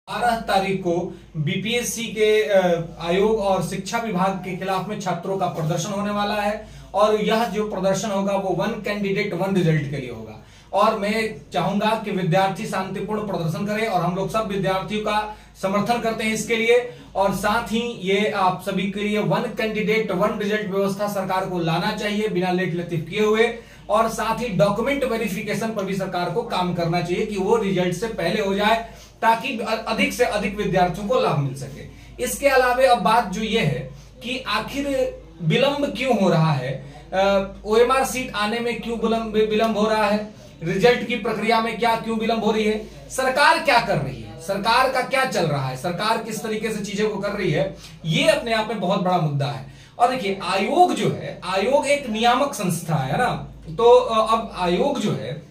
12 तारीख को बीपीएससी के आयोग और शिक्षा विभाग के खिलाफ में छात्रों का प्रदर्शन होने वाला है और यह जो प्रदर्शन होगा वो वन कैंडिडेट वन रिजल्ट के लिए होगा। और मैं चाहूंगा कि विद्यार्थी शांतिपूर्ण प्रदर्शन करें और हम लोग सब विद्यार्थियों का समर्थन करते हैं इसके लिए। और साथ ही ये आप सभी के लिए वन कैंडिडेट वन रिजल्ट व्यवस्था सरकार को लाना चाहिए बिना लेट लतीफ किए हुए। और साथ ही डॉक्यूमेंट वेरिफिकेशन पर भी सरकार को काम करना चाहिए कि वो रिजल्ट से पहले हो जाए ताकि अधिक से अधिक विद्यार्थियों को लाभ मिल सके। इसके अलावा अब बात जो ये है कि आखिर विलंब क्यों हो रहा है, ओएमआर सीट आने में क्यों विलंब हो रहा है, रिजल्ट की प्रक्रिया में क्या क्यों विलंब हो रही है, सरकार क्या कर रही है, सरकार का क्या चल रहा है, सरकार किस तरीके से चीजों को कर रही है, ये अपने आप में बहुत बड़ा मुद्दा है। और देखिए आयोग जो है, आयोग एक नियामक संस्था है ना, तो अब आयोग जो है,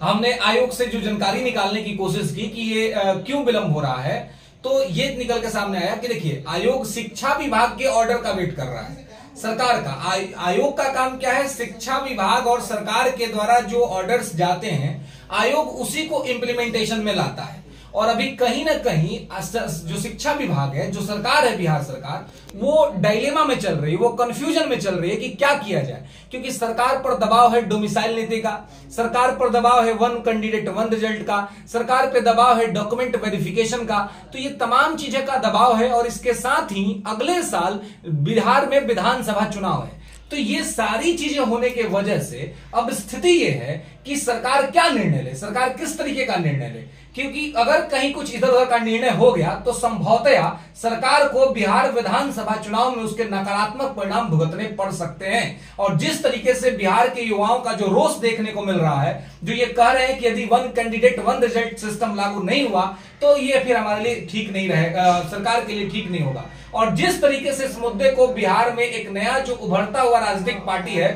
हमने आयोग से जो जानकारी निकालने की कोशिश की कि ये क्यों विलंब हो रहा है, तो ये निकल के सामने आया कि देखिए आयोग शिक्षा विभाग के ऑर्डर का वेट कर रहा है। सरकार का आयोग का काम क्या है, शिक्षा विभाग और सरकार के द्वारा जो ऑर्डर्स जाते हैं आयोग उसी को इंप्लीमेंटेशन में लाता है। और अभी कहीं ना कहीं जो शिक्षा विभाग है, जो सरकार है बिहार सरकार, वो डायलेमा में चल रही है, वो कंफ्यूजन में चल रही है कि क्या किया जाए। क्योंकि सरकार पर दबाव है डोमिसाइल नीति का, सरकार पर दबाव है वन कैंडिडेट वन रिजल्ट का, सरकार पे दबाव है डॉक्यूमेंट वेरिफिकेशन का, तो ये तमाम चीजें का दबाव है। और इसके साथ ही अगले साल बिहार में विधानसभा चुनाव है, तो ये सारी चीजें होने के वजह से अब स्थिति ये है कि सरकार क्या निर्णय ले, सरकार किस तरीके का निर्णय ले। क्योंकि अगर कहीं कुछ इधर उधर का निर्णय हो गया तो संभवतया सरकार को बिहार विधानसभा चुनाव में उसके नकारात्मक परिणाम भुगतने पड़ सकते हैं। और जिस तरीके से बिहार के युवाओं का जो रोष देखने को मिल रहा है, जो ये कह रहे हैं कि यदि one candidate one result system लागू नहीं हुआ तो ये फिर हमारे लिए ठीक नहीं रहेगा, सरकार के लिए ठीक नहीं होगा। और जिस तरीके से इस मुद्दे को बिहार में एक नया जो उभरता हुआ राजनीतिक पार्टी है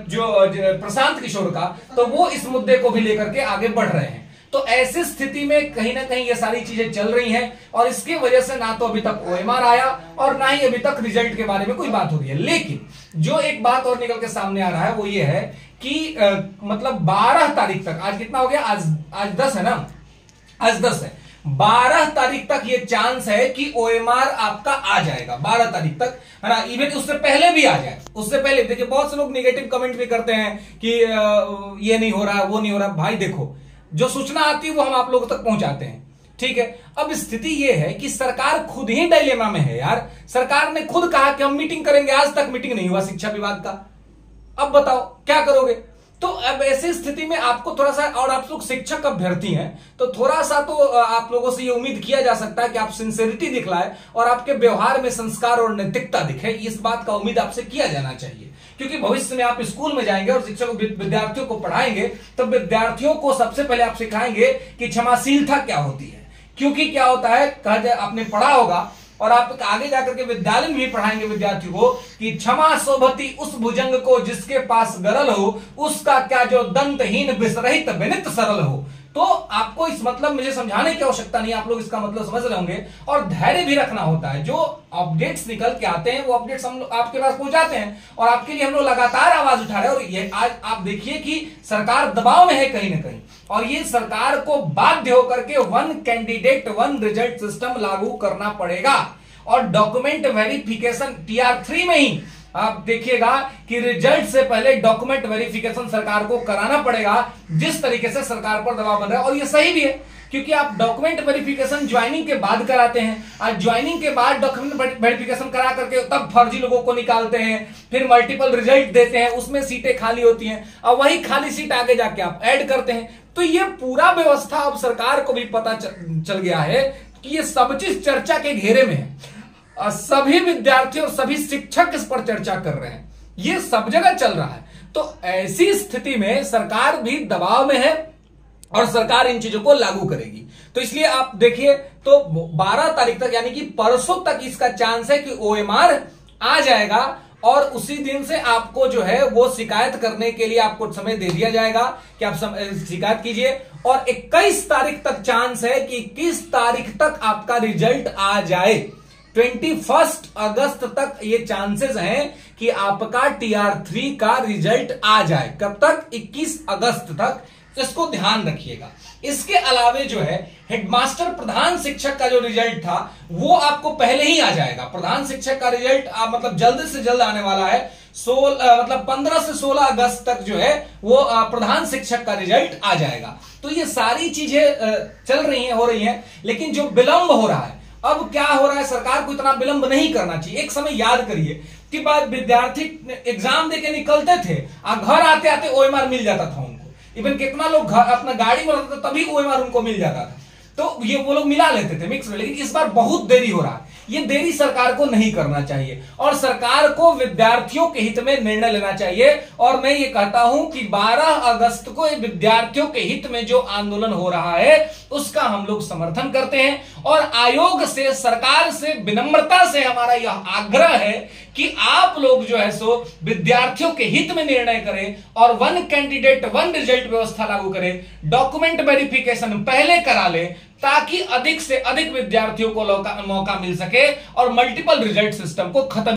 जो प्रशांत किशोर का, तो वो इस मुद्दे को भी लेकर के आगे बढ़ रहे हैं। तो ऐसी स्थिति में कहीं ना कहीं ये सारी चीजें चल रही हैं और इसकी वजह से ना तो अभी तक ओएमआर आया और ना ही अभी तक रिजल्ट के बारे में कोई बात हो रही है। लेकिन जो एक बात और निकल के सामने आ रहा है वो ये है कि मतलब 12 तारीख तक, आज कितना हो गया, आज 10 है ना, आज 10 है, 12 तारीख तक ये चांस है कि ओएमआर आपका आ जाएगा, 12 तारीख तक, है ना। इवन उससे पहले भी आ जाए, उससे पहले देखिए बहुत से लोग नेगेटिव कमेंट भी करते हैं कि ये नहीं हो रहा, वो नहीं हो रहा। भाई देखो, जो सूचना आती है वो हम आप लोगों तक पहुंचाते हैं, ठीक है। अब स्थिति ये है कि सरकार खुद ही डायलेमा में है यार। सरकार ने खुद कहा कि हम मीटिंग करेंगे, आज तक मीटिंग नहीं हुआ शिक्षा विभाग का। अब बताओ क्या करोगे। तो अब ऐसी स्थिति में आपको थोड़ा सा, और आप लोग शिक्षक अभ्यर्थी हैं तो थोड़ा सा तो आप लोगों से ये उम्मीद किया जा सकता है कि आप सिंसियरिटी दिखलाए और आपके व्यवहार में संस्कार और नैतिकता दिखे। इस बात का उम्मीद आपसे किया जाना चाहिए, क्योंकि भविष्य में आप स्कूल में जाएंगे और शिक्षक विद्यार्थियों को पढ़ाएंगे तो विद्यार्थियों को सबसे पहले आप सिखाएंगे कि क्षमाशीलता क्या होती है। क्योंकि क्या होता है, आपने पढ़ा होगा और आप आगे जाकर के विद्यालय में भी पढ़ाएंगे विद्यार्थियों को कि क्षमा शोभती उस भुजंग को जिसके पास गरल हो, उसका क्या जो दंतहीन विसरहित विनित सरल हो। तो आपको इस मतलब मुझे समझाने की आवश्यकता नहीं, आप लोग इसका मतलब समझ रहे होंगे। और धैर्य भी रखना होता है, जो अपडेट्स निकल के आते हैं वो अपडेट्स हम आपके पास पहुंचाते हैं और आपके लिए हम लोग लगातार आवाज उठा रहे हैं। और ये आज आप देखिए कि सरकार दबाव में है कहीं ना कहीं, और ये सरकार को बाध्य होकर के one candidate one result system लागू करना पड़ेगा। और डॉक्यूमेंट वेरिफिकेशन TR3 में ही आप देखिएगा कि रिजल्ट से पहले डॉक्यूमेंट वेरिफिकेशन सरकार को कराना पड़ेगा, जिस तरीके से सरकार पर दबाव बन रहा है। और ये सही भी है, क्योंकि आप डॉक्यूमेंट वेरिफिकेशन ज्वाइनिंग के बाद कराते हैं, और ज्वाइनिंग के बाद डॉक्यूमेंट वेरिफिकेशन करा करके तब फर्जी लोगों को निकालते हैं, फिर मल्टीपल रिजल्ट देते हैं, उसमें सीटें खाली होती हैं और वही खाली सीट आगे जाके आप ऐड करते हैं। तो ये पूरा व्यवस्था अब सरकार को भी पता चल गया है कि ये सब चीज चर्चा के घेरे में है। सभी विद्यार्थी और सभी शिक्षक इस पर चर्चा कर रहे हैं, ये सब जगह चल रहा है। तो ऐसी स्थिति में सरकार भी दबाव में है और सरकार इन चीजों को लागू करेगी। तो इसलिए आप देखिए, तो 12 तारीख तक यानी कि परसों तक इसका चांस है कि ओएमआर आ जाएगा और उसी दिन से आपको जो है वो शिकायत करने के लिए आपको समय दे दिया जाएगा कि आप शिकायत कीजिए। और 21 तारीख तक चांस है कि 21 तारीख तक आपका रिजल्ट आ जाए। 21 अगस्त तक ये चांसेस हैं कि आपका TR3 का रिजल्ट आ जाए। कब तक? 21 अगस्त तक इसको ध्यान रखिएगा। इसके अलावे जो है हेडमास्टर प्रधान शिक्षक का जो रिजल्ट था वो आपको पहले ही आ जाएगा। प्रधान शिक्षक का रिजल्ट मतलब जल्द से जल्द आने वाला है। 15 से 16 अगस्त तक जो है वो प्रधान शिक्षक का रिजल्ट आ जाएगा। तो ये सारी चीजें चल रही हैं, हो रही हैं, लेकिन जो विलंब हो रहा है, अब क्या हो रहा है, सरकार को इतना विलंब नहीं करना चाहिए। एक समय याद करिए कि बाद विद्यार्थी एग्जाम देके निकलते थे, घर आते आते ओएमआर मिल जाता था उनको। इवन कितना लोग अपना गाड़ी में रहते थे तभी ओएमआर उनको मिल जाता था, तो ये वो लोग मिला लेते थे मिक्स में। लेकिन इस बार बहुत देरी हो रहा है, ये देरी सरकार को नहीं करना चाहिए और सरकार को विद्यार्थियों के हित में निर्णय लेना चाहिए। और मैं ये कहता हूं कि 12 अगस्त को विद्यार्थियों के हित में जो आंदोलन हो रहा है उसका हम लोग समर्थन करते हैं और आयोग से, सरकार से विनम्रता से हमारा यह आग्रह है कि आप लोग जो है सो विद्यार्थियों के हित में निर्णय करें और 1 कैंडिडेट 1 रिजल्ट व्यवस्था लागू करें। डॉक्यूमेंट वेरिफिकेशन पहले करा लें ताकि अधिक से अधिक विद्यार्थियों को मौका मिल सके और मल्टीपल रिजल्ट सिस्टम को खत्म